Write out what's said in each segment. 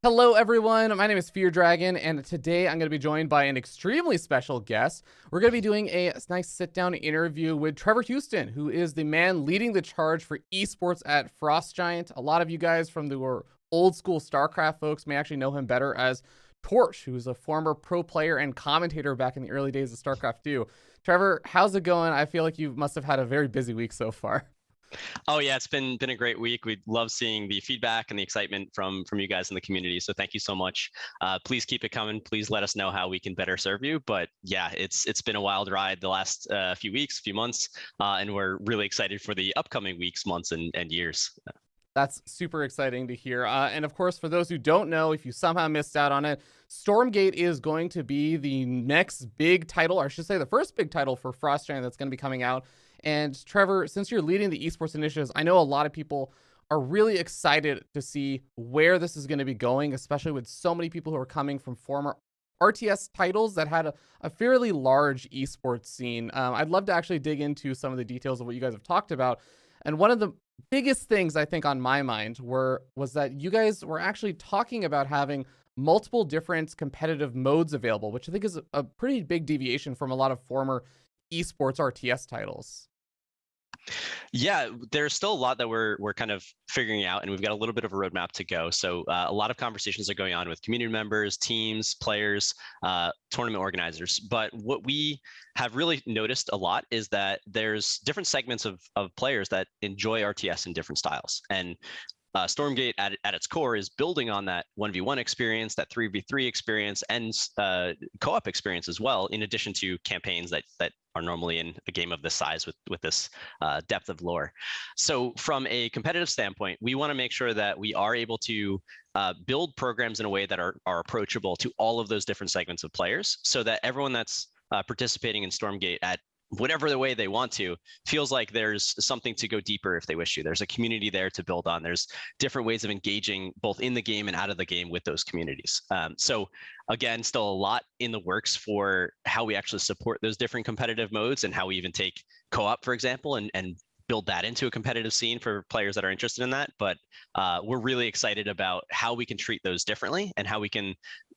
Hello, everyone. My name is Fear Dragon, and today I'm going to be joined by an extremely special guest. We're going to be doing a nice sit-down interview with Trevor Housten, who is the man leading the charge for esports at Frost Giant. A lot of you guys from the old school StarCraft folks may actually know him better as Torch, who's a former pro player and commentator back in the early days of StarCraft 2. Trevor, how's it going? I feel like you must have had a very busy week so far. Oh yeah, it's been a great week. We love seeing the feedback and the excitement from you guys in the community. So thank you so much. Please keep it coming. Please let us know how we can better serve you. But yeah, it's been a wild ride the last few weeks, few months, and we're really excited for the upcoming weeks, months, and years. That's super exciting to hear. And of course, for those who don't know, if you somehow missed out on it, Stormgate is going to be the next big title, or I should say the first big title for Frost Giant that's going to be coming out. And Trevor, since you're leading the esports initiatives, I know a lot of people are really excited to see where this is going to be going, especially with so many people who are coming from former RTS titles that had a fairly large esports scene. I'd love to actually dig into some of the details of what you guys have talked about. And one of the biggest things I think on my mind was that you guys were actually talking about having multiple different competitive modes available, which I think is a pretty big deviation from a lot of former esports RTS titles. Yeah, there's still a lot that we're kind of figuring out, and we've got a little bit of a roadmap to go. So a lot of conversations are going on with community members, teams, players, tournament organizers. But what we have really noticed a lot is that there's different segments of players that enjoy RTS in different styles. And Stormgate at its core is building on that 1v1 experience, that 3v3 experience, and co-op experience as well, in addition to campaigns that are normally in a game of this size with this depth of lore. So from a competitive standpoint, we want to make sure that we are able to build programs in a way that are approachable to all of those different segments of players, so that everyone that's participating in Stormgate at whatever the way they want to feels like there's something to go deeper if they wish to. There's a community there to build on. There's different ways of engaging both in the game and out of the game with those communities. So again, still a lot in the works for how we actually support those different competitive modes, and how we even take co-op, for example, and build that into a competitive scene for players that are interested in that. But we're really excited about how we can treat those differently, and how we can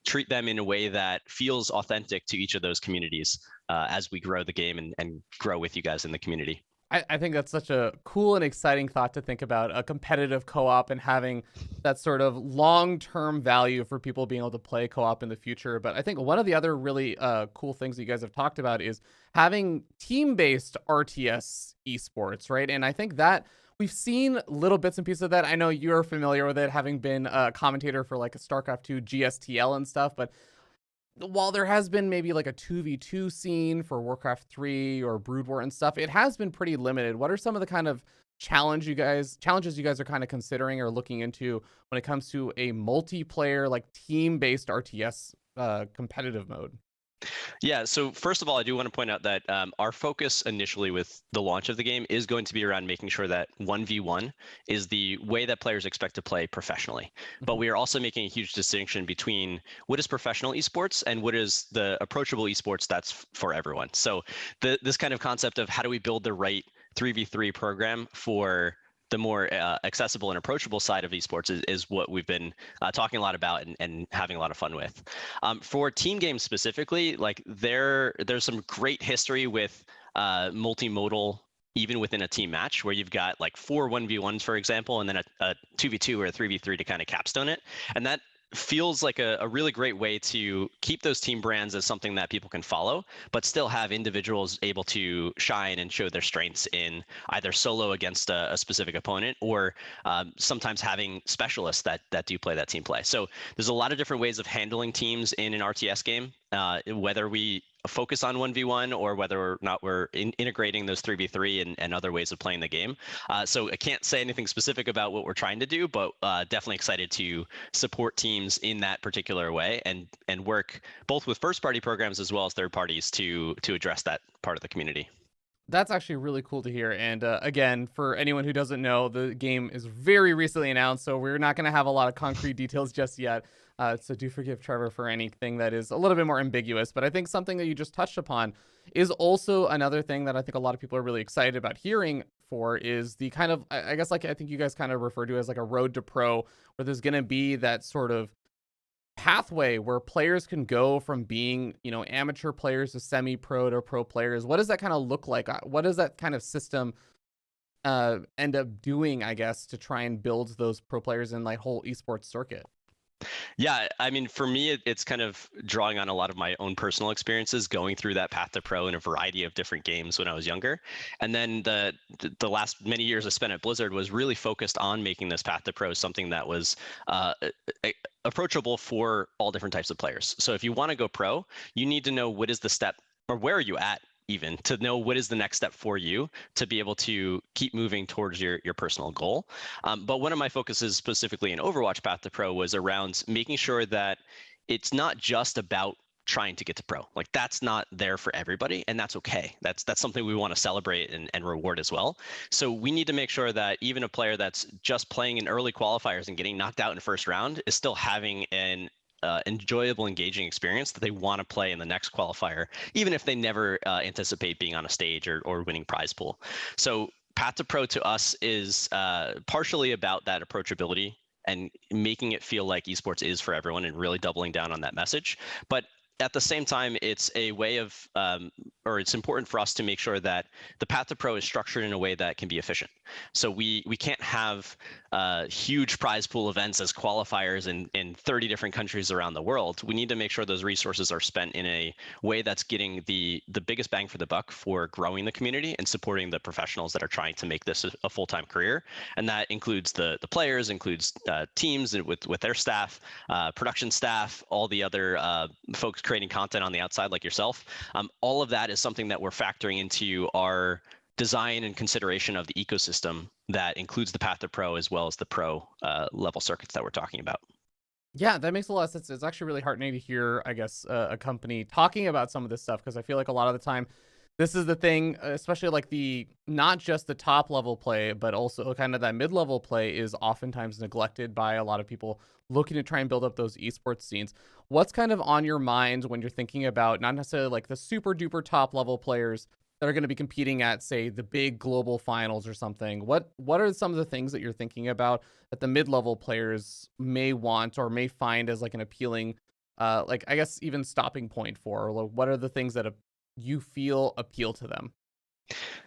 treat them in a way that feels authentic to each of those communities as we grow the game and grow with you guys in the community. I think that's such a cool and exciting thought to think about, a competitive co-op and having that sort of long-term value for people being able to play co-op in the future. But I think one of the other really cool things that you guys have talked about is having team-based RTS esports, right? And I think that we've seen little bits and pieces of that. I know you're familiar with it, having been a commentator for like a StarCraft 2 GSTL and stuff, but while there has been maybe like a 2v2 scene for Warcraft 3 or Brood War and stuff, it has been pretty limited. What are some of the kind of challenges you guys are kind of considering or looking into when it comes to a multiplayer, like team-based RTS competitive mode? Yeah, so first of all, I do want to point out that our focus initially with the launch of the game is going to be around making sure that 1v1 is the way that players expect to play professionally. But we are also making a huge distinction between what is professional esports and what is the approachable esports that's for everyone. So this kind of concept of how do we build the right 3v3 program for the more accessible and approachable side of esports is what we've been talking a lot about and having a lot of fun with. For team games specifically, like there's some great history with multimodal, even within a team match, where you've got like 4 1v1s, for example, and then a 2v2 or a 3v3 to kind of capstone it. And that feels like a really great way to keep those team brands as something that people can follow, but still have individuals able to shine and show their strengths in either solo against a specific opponent, or sometimes having specialists that do play that team play. So there's a lot of different ways of handling teams in an RTS game, whether we focus on 1v1 or whether or not we're integrating those 3v3 and other ways of playing the game. So I can't say anything specific about what we're trying to do, but definitely excited to support teams in that particular way and work both with first party programs as well as third parties to address that part of the community. That's actually really cool to hear. And again, for anyone who doesn't know, the game is very recently announced, so we're not going to have a lot of concrete details just yet. So do forgive Trevor for anything that is a little bit more ambiguous. But I think something that you just touched upon is also another thing that I think a lot of people are really excited about hearing for is the kind of, I guess, like I think you guys kind of refer to as like a road to pro, where there's going to be that sort of pathway where players can go from being, amateur players to semi-pro to pro players? What does that kind of look like? What does that kind of system end up doing, I guess, to try and build those pro players in like whole esports circuit? Yeah, I mean, for me, it's kind of drawing on a lot of my own personal experiences going through that path to pro in a variety of different games when I was younger. And then the last many years I spent at Blizzard was really focused on making this path to pro something that was uh, approachable for all different types of players. So if you want to go pro, you need to know what is the step, or where are you at, even to know what is the next step for you to be able to keep moving towards your personal goal. But one of my focuses specifically in Overwatch Path to Pro was around making sure that it's not just about trying to get to pro. Like that's not there for everybody, and that's okay. That's something we want to celebrate and reward as well. So we need to make sure that even a player that's just playing in early qualifiers and getting knocked out in first round is still having an enjoyable, engaging experience that they want to play in the next qualifier, even if they never anticipate being on a stage or winning prize pool. So Path to Pro to us is partially about that approachability and making it feel like esports is for everyone and really doubling down on that message. But at the same time, it's a way of, or it's important for us to make sure that the path to pro is structured in a way that can be efficient. So we can't have huge prize pool events as qualifiers in 30 different countries around the world. We need to make sure those resources are spent in a way that's getting the biggest bang for the buck for growing the community and supporting the professionals that are trying to make this a full-time career. And that includes the players, includes teams with their staff, production staff, all the other folks creating content on the outside like yourself. All of that is something that we're factoring into our design and consideration of the ecosystem that includes the path to pro as well as the pro level circuits that we're talking about. Yeah, that makes a lot of sense. It's actually really heartening to hear, I guess, a company talking about some of this stuff, because I feel like a lot of the time, this is the thing, especially like not just the top level play, but also kind of that mid level play is oftentimes neglected by a lot of people looking to try and build up those esports scenes. What's kind of on your mind when you're thinking about not necessarily like the super duper top level players that are going to be competing at, say, the big global finals or something? What are some of the things that you're thinking about that the mid-level players may want or may find as like an appealing, like I guess even stopping point for? Or like, what are the things that you feel appeal to them?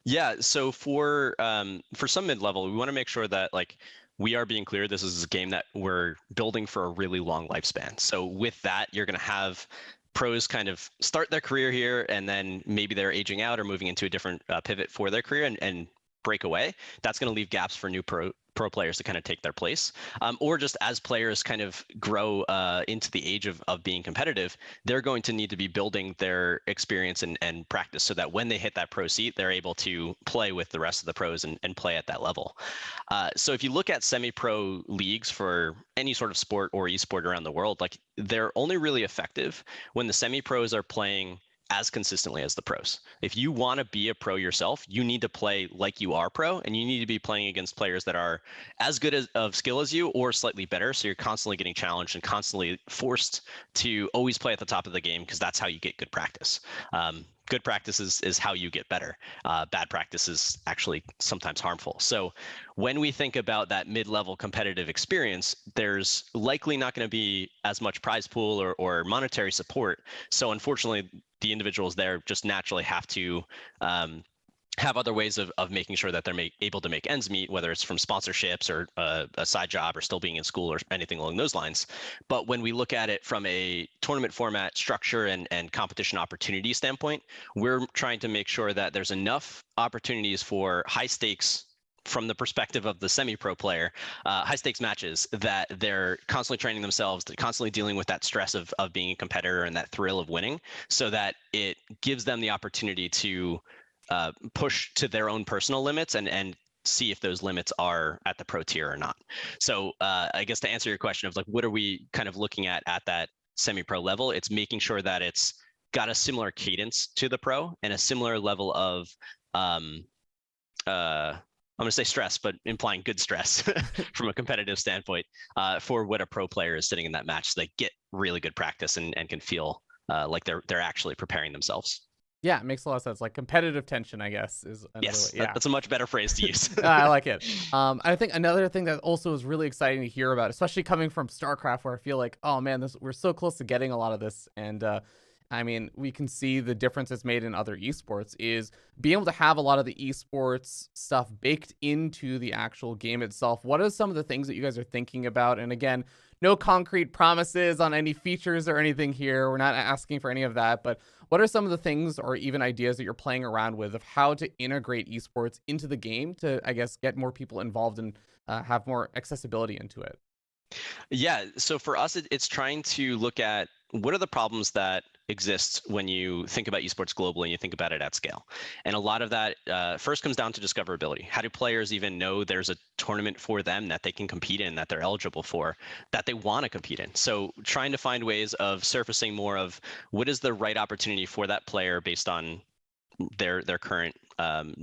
Yeah, so for some mid-level, we want to make sure that like we are being clear this is a game that we're building for a really long lifespan. So with that, you're going to have pros kind of start their career here and then maybe they're aging out or moving into a different pivot for their career and break away. That's going to leave gaps for new pro players to kind of take their place, or just as players kind of grow into the age of being competitive, they're going to need to be building their experience and practice so that when they hit that pro seat, they're able to play with the rest of the pros and play at that level. So if you look at semi-pro leagues for any sort of sport or esport around the world, like they're only really effective when the semi-pros are playing as consistently as the pros. If you want to be a pro yourself, you need to play like you are pro, and you need to be playing against players that are as good of skill as you or slightly better. So you're constantly getting challenged and constantly forced to always play at the top of the game because that's how you get good practice. Good practice is how you get better. Bad practice is actually sometimes harmful. So when we think about that mid-level competitive experience, there's likely not going to be as much prize pool or monetary support. So unfortunately, the individuals there just naturally have to have other ways of making sure that they're able to make ends meet, whether it's from sponsorships or a side job or still being in school or anything along those lines. But when we look at it from a tournament format structure and competition opportunity standpoint, we're trying to make sure that there's enough opportunities for high stakes from the perspective of the semi-pro player, high stakes matches that they're constantly training themselves, they're constantly dealing with that stress of being a competitor and that thrill of winning, so that it gives them the opportunity to push to their own personal limits and see if those limits are at the pro tier or not. So I guess to answer your question of like, what are we kind of looking at that semi-pro level? It's making sure that it's got a similar cadence to the pro and a similar level of I'm going to say stress, but implying good stress from a competitive standpoint for what a pro player is sitting in that match. So they get really good practice and can feel like they're actually preparing themselves. Yeah, it makes a lot of sense. Like competitive tension, I guess, is another way. Yes, Yeah. that's a much better phrase to use. I like it. I think another thing that also is really exciting to hear about, especially coming from StarCraft, where I feel like, oh man, we're so close to getting a lot of this, and I mean, we can see the difference it's made in other esports. Is being able to have a lot of the esports stuff baked into the actual game itself. What are some of the things that you guys are thinking about? And again, no concrete promises on any features or anything here. We're not asking for any of that, but what are some of the things or even ideas that you're playing around with of how to integrate esports into the game to, I guess, get more people involved and have more accessibility into it? Yeah, so for us, it's trying to look at what are the problems that exist when you think about esports globally and you think about it at scale. And a lot of that first comes down to discoverability. How do players even know there's a tournament for them that they can compete in, that they're eligible for, that they want to compete in? So trying to find ways of surfacing more of what is the right opportunity for that player based on their current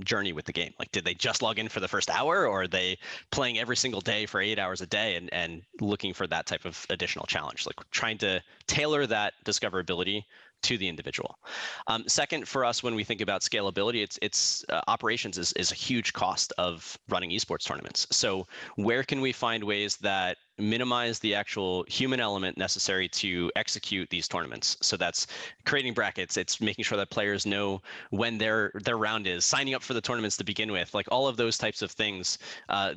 journey with the game. Like, did they just log in for the first hour, or are they playing every single day for 8 hours a day and looking for that type of additional challenge? Like trying to tailor that discoverability to the individual. Second, for us, when we think about scalability, it's operations is a huge cost of running esports tournaments. So where can we find ways that minimize the actual human element necessary to execute these tournaments? So that's creating brackets, it's making sure that players know when their round is, signing up for the tournaments to begin with, like all of those types of things.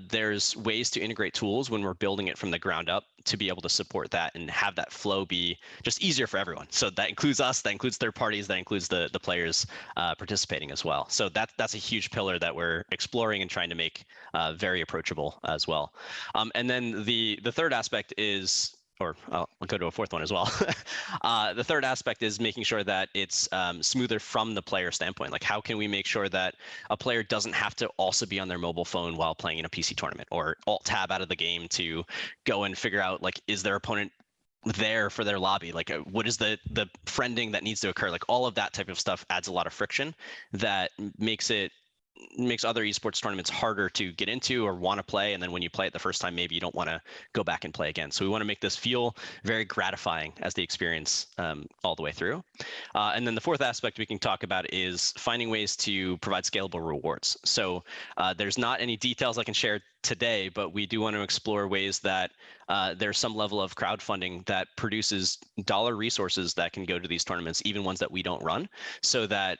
There's ways to integrate tools when we're building it from the ground up to be able to support that and have that flow be just easier for everyone. So that includes us, that includes third parties, that includes the players participating as well. So that's a huge pillar that we're exploring and trying to make very approachable as well. And then the third aspect is, or I'll go to a fourth one as well. The third aspect is making sure that it's smoother from the player standpoint. Like, how can we make sure that a player doesn't have to also be on their mobile phone while playing in a PC tournament, or alt tab out of the game to go and figure out, like, is their opponent there for their lobby? Like, what is the friending that needs to occur? Like, all of that type of stuff adds a lot of friction that makes other esports tournaments harder to get into or want to play. And then when you play it the first time, maybe you don't want to go back and play again. So we want to make this feel very gratifying as the experience all the way through. And then the fourth aspect we can talk about is finding ways to provide scalable rewards. So there's not any details I can share today, but we do want to explore ways that there's some level of crowdfunding that produces dollar resources that can go to these tournaments, even ones that we don't run, so that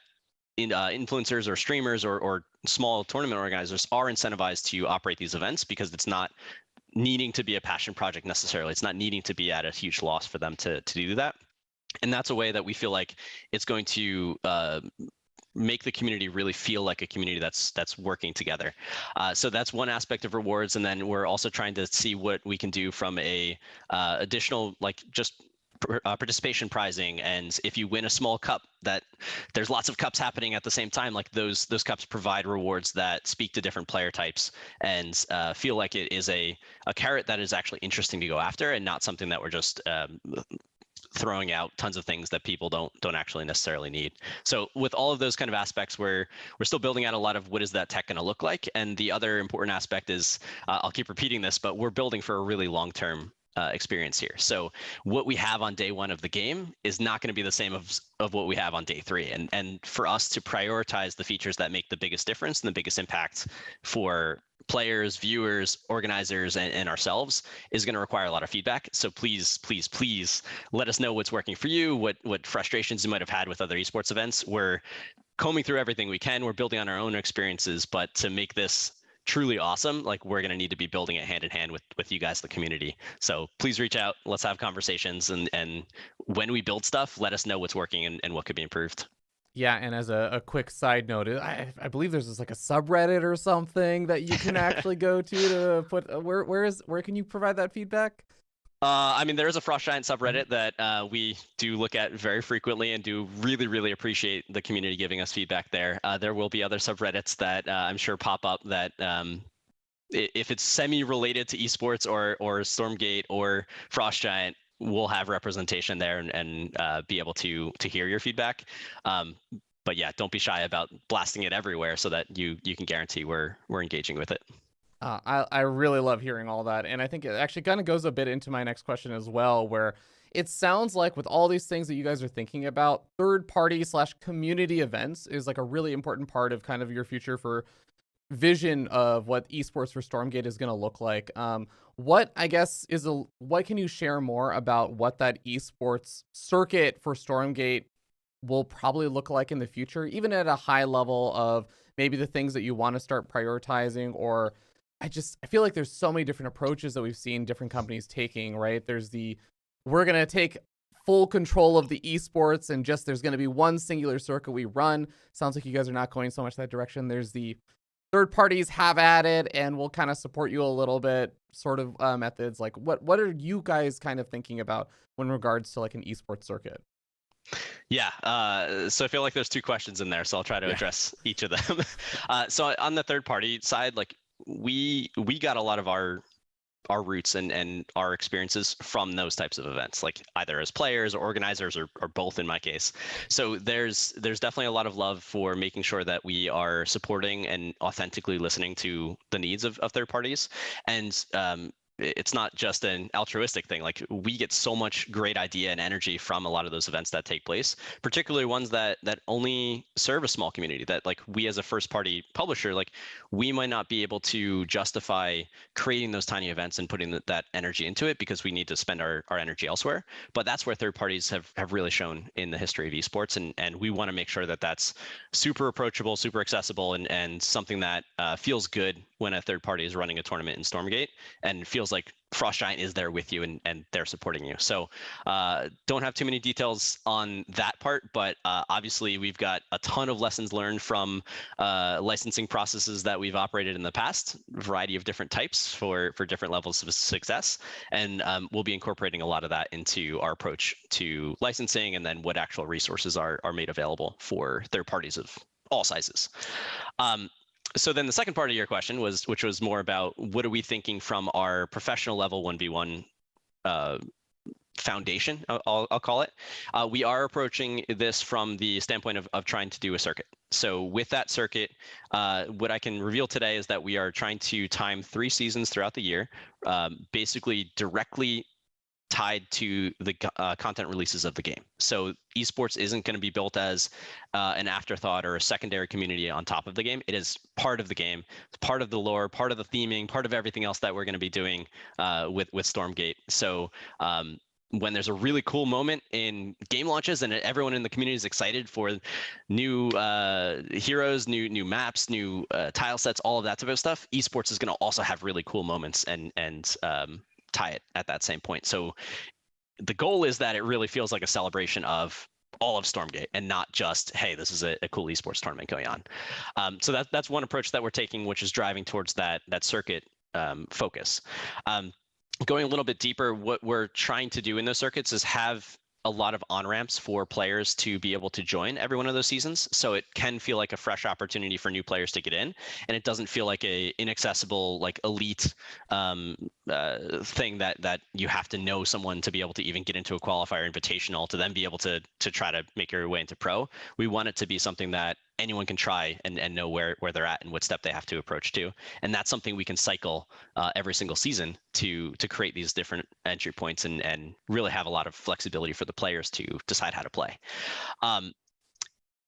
influencers or streamers or small tournament organizers are incentivized to operate these events, because it's not needing to be a passion project necessarily. It's not needing to be at a huge loss for them to do that. And that's a way that we feel like it's going to make the community really feel like a community that's working together. So that's one aspect of rewards. And then we're also trying to see what we can do from a additional, like, just participation prizing. And if you win a small cup, that there's lots of cups happening at the same time, like those cups provide rewards that speak to different player types and feel like it is a carrot that is actually interesting to go after, and not something that we're just throwing out tons of things that people don't actually necessarily need. So with all of those kind of aspects, we're still building out a lot of what is that tech going to look like. And the other important aspect is, I'll keep repeating this, but we're building for a really long-term experience here. So what we have on day one of the game is not going to be the same of what we have on day three. And for us to prioritize the features that make the biggest difference and the biggest impact for players, viewers, organizers, and ourselves is going to require a lot of feedback. So please, please, please let us know what's working for you, what frustrations you might have had with other esports events. We're combing through everything we can. We're building on our own experiences, but to make this truly awesome, like, we're going to need to be building it hand in hand with you guys, the community. So please reach out, let's have conversations, and when we build stuff, let us know what's working and what could be improved. Yeah, and as a quick side note, I believe there's like a subreddit or something that you can actually go to put where can you provide that feedback? I mean, there is a Frost Giant subreddit that we do look at very frequently and do really, really appreciate the community giving us feedback there. There will be other subreddits that I'm sure pop up that if it's semi-related to esports or Stormgate or Frost Giant, we'll have representation there and be able to hear your feedback. But yeah, don't be shy about blasting it everywhere so that you can guarantee we're engaging with it. I really love hearing all that, and I think it actually kind of goes a bit into my next question as well, where it sounds like with all these things that you guys are thinking about, third party slash community events is like a really important part of kind of your future for vision of what esports for Stormgate is going to look like. What I guess is what can you share more about what that esports circuit for Stormgate will probably look like in the future, even at a high level of maybe the things that you want to start prioritizing? Or I feel like there's so many different approaches that we've seen different companies taking, right? There's we're going to take full control of the esports and just there's going to be one singular circuit we run. Sounds like you guys are not going so much that direction. There's the third parties have at it and we'll kind of support you a little bit sort of methods. Like what are you guys kind of thinking about when regards to like an esports circuit? Yeah, so I feel like there's two questions in there, so I'll try to address each of them. So on the third party side, like we got a lot of our roots and our experiences from those types of events, like either as players or organizers or both in my case. So there's definitely a lot of love for making sure that we are supporting and authentically listening to the needs of third parties. And it's not just an altruistic thing. Like we get so much great idea and energy from a lot of those events that take place, particularly ones that only serve a small community, that like we as a first party publisher, like we might not be able to justify creating those tiny events and putting that energy into it because we need to spend our energy elsewhere. But that's where third parties have really shown in the history of esports. And we want to make sure that that's super approachable, super accessible, and something that feels good when a third party is running a tournament in Stormgate and feels like Frost Giant is there with you and they're supporting you. So don't have too many details on that part, but obviously we've got a ton of lessons learned from licensing processes that we've operated in the past, a variety of different types for different levels of success. And we'll be incorporating a lot of that into our approach to licensing and then what actual resources are made available for third parties of all sizes. So then the second part of your question which was more about what are we thinking from our professional level 1v1 foundation, I'll call it. We are approaching this from the standpoint of trying to do a circuit. So with that circuit, what I can reveal today is that we are trying to time 3 seasons throughout the year, basically directly tied to the content releases of the game. So esports isn't going to be built as an afterthought or a secondary community on top of the game. It is part of the game, part of the lore, part of the theming, part of everything else that we're going to be doing with Stormgate. So when there's a really cool moment in game launches and everyone in the community is excited for new heroes, new maps, new tile sets, all of that type of stuff, esports is going to also have really cool moments and tie it at that same point. So the goal is that it really feels like a celebration of all of Stormgate and not just, hey, this is a cool esports tournament going on. So that's one approach that we're taking, which is driving towards that circuit focus. Going a little bit deeper, what we're trying to do in those circuits is have a lot of on-ramps for players to be able to join every one of those seasons. So it can feel like a fresh opportunity for new players to get in. And it doesn't feel like a inaccessible, like elite thing that you have to know someone to be able to even get into a qualifier invitational to then be able to try to make your way into pro. We want it to be something that anyone can try and know where they're at and what step they have to approach to. And that's something we can cycle every single season to create these different entry points and really have a lot of flexibility for the players to decide how to play.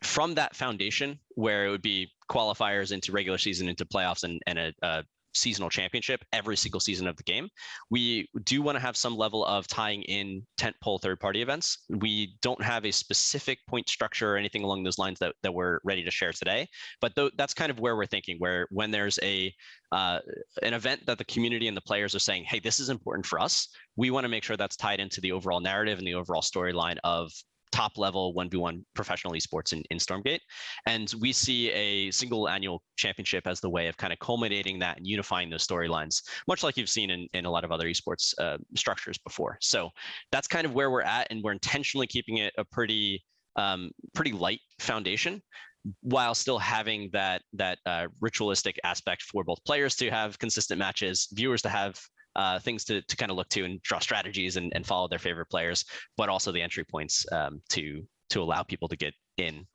From that foundation, where it would be qualifiers into regular season, into playoffs, and a seasonal championship every single season of the game, we do want to have some level of tying in tentpole third-party events. We don't have a specific point structure or anything along those lines that we're ready to share today, but that's kind of where we're thinking, where when there's an event that the community and the players are saying, hey, this is important for us, we want to make sure that's tied into the overall narrative and the overall storyline of top level 1v1 professional esports in Stormgate. And we see a single annual championship as the way of kind of culminating that and unifying those storylines, much like you've seen in a lot of other esports structures before. So that's kind of where we're at, and we're intentionally keeping it a pretty light foundation, while still having that ritualistic aspect for both players to have consistent matches, viewers to have things to kind of look to and draw strategies and follow their favorite players, but also the entry points to allow people to get in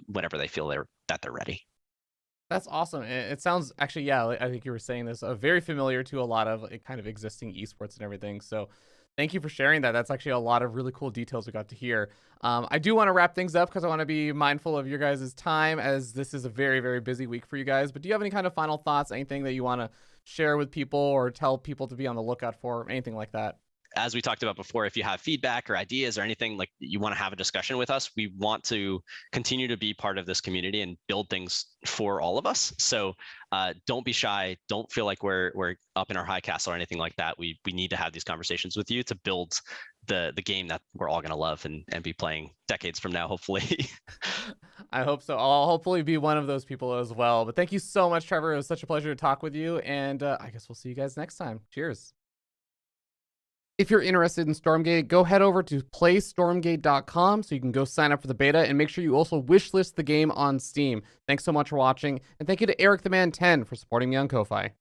whenever they feel that they're ready. That's awesome. It sounds actually, yeah, I think you were saying this, very familiar to a lot of kind of existing esports and everything. So Thank you for sharing that. That's actually a lot of really cool details we got to hear. I do want to wrap things up because I want to be mindful of your guys' time, as this is a very, very busy week for you guys. But do you have any kind of final thoughts, anything that you want to share with people or tell people to be on the lookout for, anything like that? As we talked about before, if you have feedback or ideas or anything like you want to have a discussion with us, we want to continue to be part of this community and build things for all of us. So don't be shy. Don't feel like we're up in our high castle or anything like that. We need to have these conversations with you to build the game that we're all going to love and be playing decades from now, hopefully. I hope so. I'll hopefully be one of those people as well. But thank you so much, Trevor. It was such a pleasure to talk with you. And I guess we'll see you guys next time. Cheers. If you're interested in Stormgate, go head over to playstormgate.com so you can go sign up for the beta, and make sure you also wishlist the game on Steam. Thanks so much for watching, and thank you to Eric the Man 10 for supporting me on Ko-Fi.